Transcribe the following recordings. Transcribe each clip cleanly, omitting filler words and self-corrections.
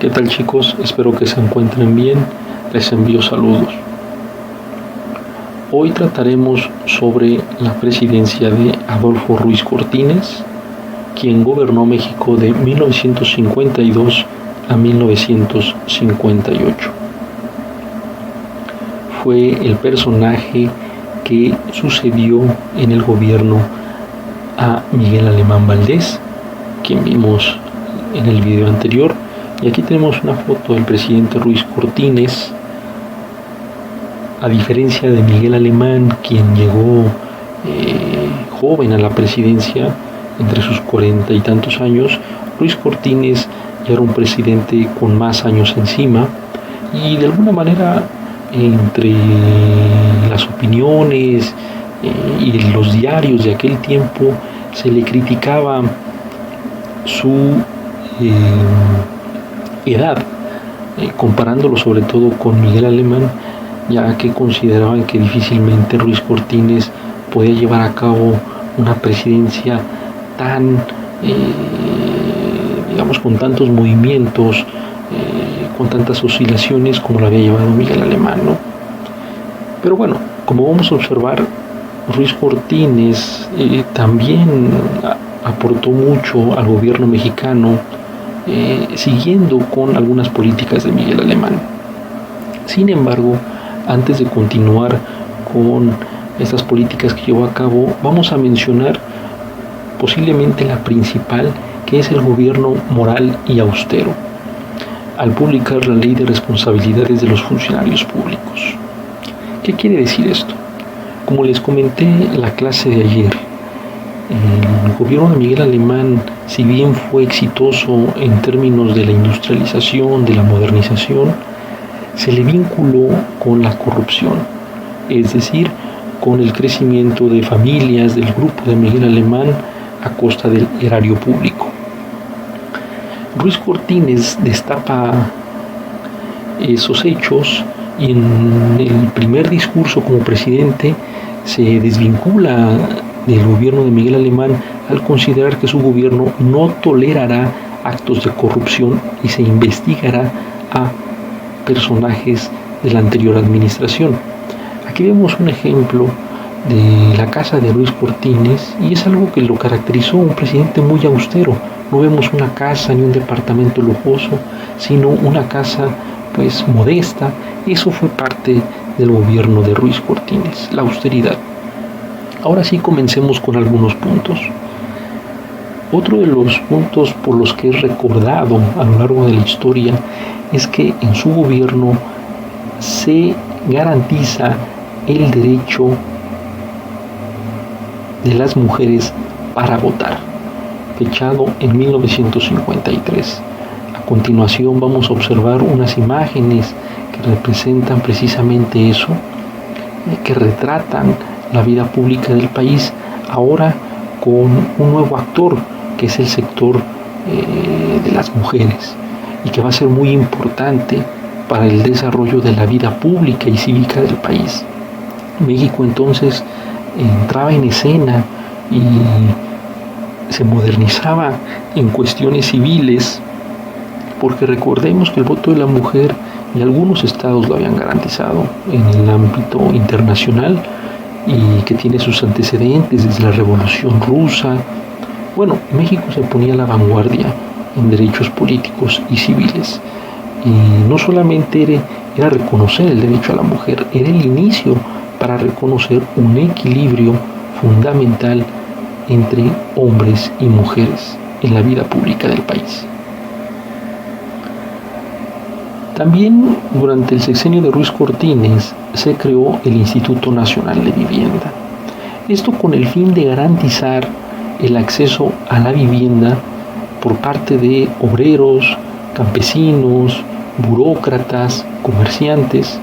¿Qué tal, chicos? Espero que se encuentren bien. Les envío saludos. Hoy trataremos sobre la presidencia de Adolfo Ruiz Cortines, quien gobernó México de 1952 a 1958. Fue el personaje que sucedió en el gobierno a Miguel Alemán Valdés, quien vimos en el video anterior. Y aquí tenemos una foto del presidente Ruiz Cortines. A diferencia de Miguel Alemán, quien llegó joven a la presidencia, entre sus 40 y tantos años, Ruiz Cortines ya era un presidente con más años encima, y de alguna manera, entre las opiniones y los diarios de aquel tiempo, se le criticaba su edad, comparándolo sobre todo con Miguel Alemán, ya que consideraban que difícilmente Ruiz Cortines podía llevar a cabo una presidencia tan, con tantos movimientos, con tantas oscilaciones como lo había llevado Miguel Alemán, ¿no? Pero bueno, como vamos a observar, Ruiz Cortines también aportó mucho al gobierno mexicano, siguiendo con algunas políticas de Miguel Alemán. Sin embargo, antes de continuar con estas políticas que llevó a cabo, vamos a mencionar posiblemente la principal, que es el gobierno moral y austero, al publicar la Ley de Responsabilidades de los Funcionarios Públicos. ¿Qué quiere decir esto? Como les comenté en la clase de ayer, el gobierno de Miguel Alemán, si bien fue exitoso en términos de la industrialización, de la modernización, se le vinculó con la corrupción, es decir, con el crecimiento de familias del grupo de Miguel Alemán a costa del erario público. Ruiz Cortines destapa esos hechos y en el primer discurso como presidente se desvincula del gobierno de Miguel Alemán al considerar que su gobierno no tolerará actos de corrupción y se investigará a personajes de la anterior administración. Aquí vemos un ejemplo de la casa de Ruiz Cortines, y es algo que lo caracterizó, un presidente muy austero. No vemos una casa ni un departamento lujoso, sino una casa pues modesta. Eso fue parte del gobierno de Ruiz Cortines, la austeridad. Ahora sí, comencemos con algunos puntos. Otro de los puntos por los que es recordado a lo largo de la historia es que en su gobierno se garantiza el derecho de las mujeres para votar, fechado en 1953. A continuación vamos a observar unas imágenes que representan precisamente eso, que retratan la vida pública del país, ahora con un nuevo actor, que es el sector de las mujeres, y que va a ser muy importante para el desarrollo de la vida pública y cívica del país. México entonces entraba en escena y se modernizaba en cuestiones civiles, porque recordemos que el voto de la mujer y algunos estados lo habían garantizado en el ámbito internacional, y que tiene sus antecedentes desde la Revolución Rusa. Bueno, México se ponía a la vanguardia en derechos políticos y civiles, y no solamente era reconocer el derecho a la mujer, era el inicio para reconocer un equilibrio fundamental entre hombres y mujeres en la vida pública del país. También durante el sexenio de Ruiz Cortines se creó el Instituto Nacional de Vivienda. Esto con el fin de garantizar el acceso a la vivienda por parte de obreros, campesinos, burócratas, comerciantes.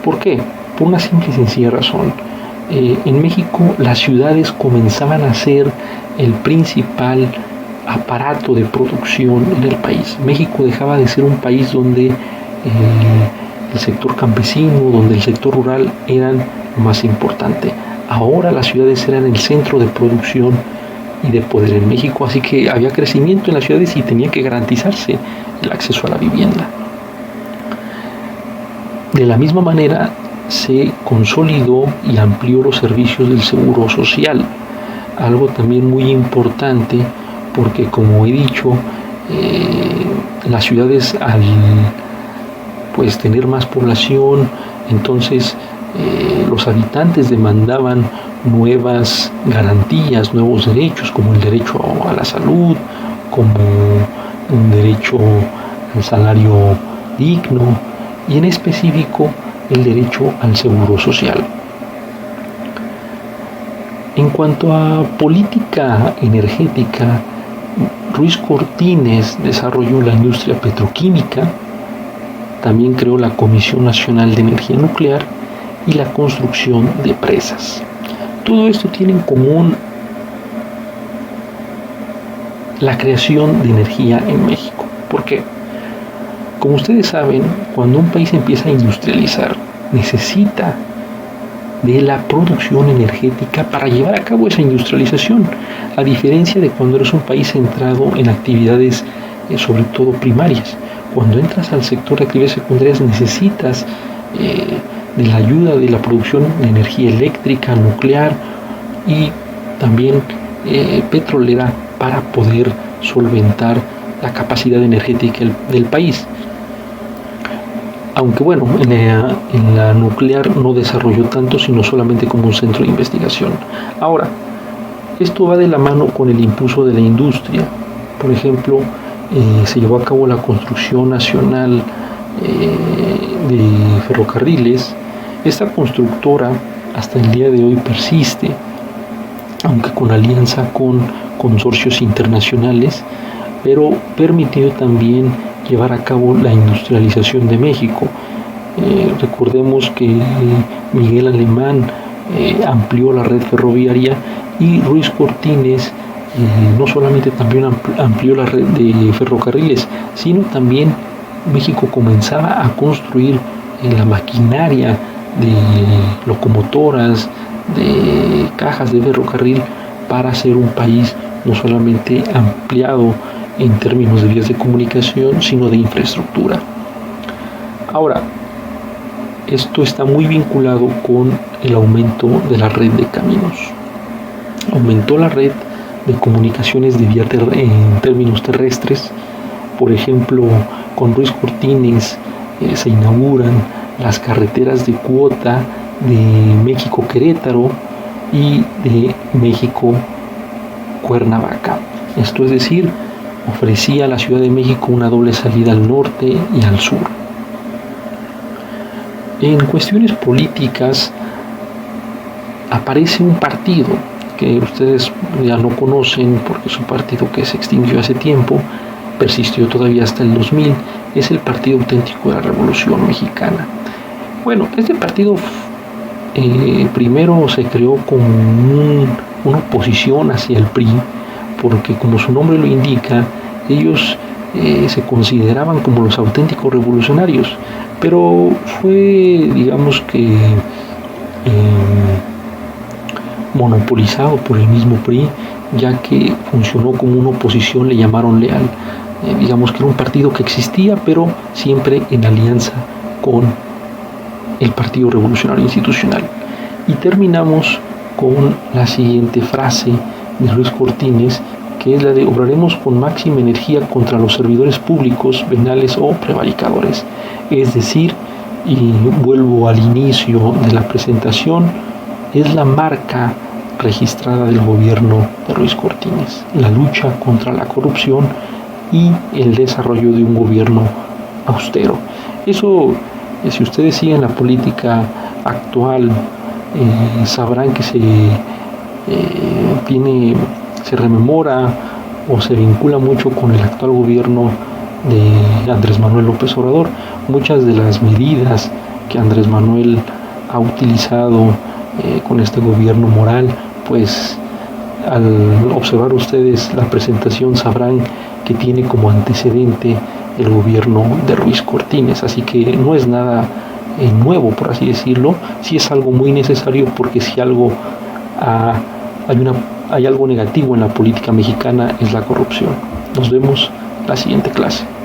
¿Por qué? Por una simple y sencilla razón. En México las ciudades comenzaban a ser el principal aparato de producción en el país. México dejaba de ser un país donde el sector campesino, donde el sector rural eran lo más importante. Ahora las ciudades eran el centro de producción y de poder en México, así que había crecimiento en las ciudades y tenía que garantizarse el acceso a la vivienda. De la misma manera, se consolidó y amplió los servicios del seguro social, algo también muy importante porque, como he dicho, las ciudades al tener más población, entonces los habitantes demandaban nuevas garantías, nuevos derechos, como el derecho a la salud, como un derecho al salario digno y en específico el derecho al seguro social. En cuanto a política energética, Ruiz Cortines desarrolló la industria petroquímica, también creó la Comisión Nacional de Energía Nuclear y la construcción de presas. Todo esto tiene en común la creación de energía en México. ¿Por qué? Como ustedes saben, cuando un país empieza a industrializar, necesita de la producción energética para llevar a cabo esa industrialización, a diferencia de cuando eres un país centrado en actividades sobre todo primarias. Cuando entras al sector de actividades secundarias necesitas de la ayuda de la producción de energía eléctrica, nuclear y también petrolera para poder solventar la capacidad energética del país. Aunque bueno, en la nuclear no desarrolló tanto, sino solamente como un centro de investigación. Ahora, esto va de la mano con el impulso de la industria. Por ejemplo, se llevó a cabo la construcción nacional de ferrocarriles. Esta constructora hasta el día de hoy persiste, aunque con alianza con consorcios internacionales, pero permitió también llevar a cabo la industrialización de México. Recordemos que Miguel Alemán amplió la red ferroviaria y Ruiz Cortines no solamente también amplió la red de ferrocarriles, sino también México comenzaba a construir la maquinaria de locomotoras, de cajas de ferrocarril para ser un país no solamente ampliado en términos de vías de comunicación, sino de infraestructura. Ahora, esto está muy vinculado con el aumento de la red de caminos. Aumentó la red de comunicaciones de vía en términos terrestres. Por ejemplo, con Ruiz Cortines se inauguran las carreteras de cuota de México-Querétaro y de México-Cuernavaca. Esto es decir, ofrecía a la Ciudad de México una doble salida al norte y al sur. En cuestiones políticas aparece un partido que ustedes ya no conocen porque es un partido que se extinguió hace tiempo, persistió todavía hasta el 2000, es el Partido Auténtico de la Revolución Mexicana. Bueno, este partido primero se creó como una oposición hacia el PRI, porque como su nombre lo indica, ellos se consideraban como los auténticos revolucionarios, pero fue, digamos que, monopolizado por el mismo PRI, ya que funcionó como una oposición, le llamaron leal. Digamos que era un partido que existía, pero siempre en alianza con el Partido Revolucionario Institucional. Y terminamos con la siguiente frase de Ruiz Cortines, que es la de: obraremos con máxima energía contra los servidores públicos, venales o prevaricadores. Es decir, y vuelvo al inicio de la presentación, es la marca registrada del gobierno de Ruiz Cortines, la lucha contra la corrupción y el desarrollo de un gobierno austero. Eso, si ustedes siguen la política actual, sabrán que se rememora o se vincula mucho con el actual gobierno de Andrés Manuel López Obrador. Muchas de las medidas que Andrés Manuel ha utilizado con este gobierno moral, pues al observar ustedes la presentación sabrán que tiene como antecedente el gobierno de Ruiz Cortines, así que no es nada nuevo, por así decirlo. Sí es algo muy necesario, porque si algo hay una hay algo negativo en la política mexicana es la corrupción. Nos vemos en la siguiente clase.